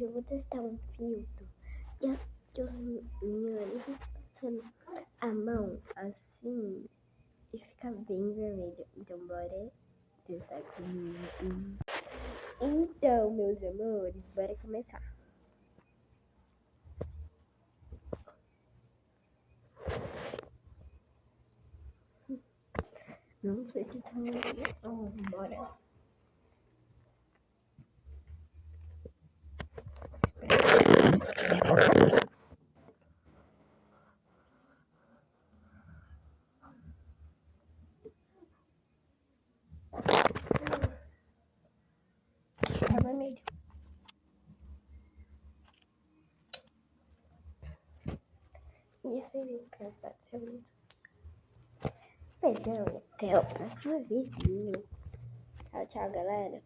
hoje eu vou testar um filtro que os meninos ficam passando a mão assim e fica bem vermelho. Então bora testar comigo. Então, meus amores, bora começar. Não sei se tá muito bora. Tá vermelho. Isso foi vídeo pra estar seu vídeo. Beijão, até a próxima vídeo. Tchau, tchau, galera.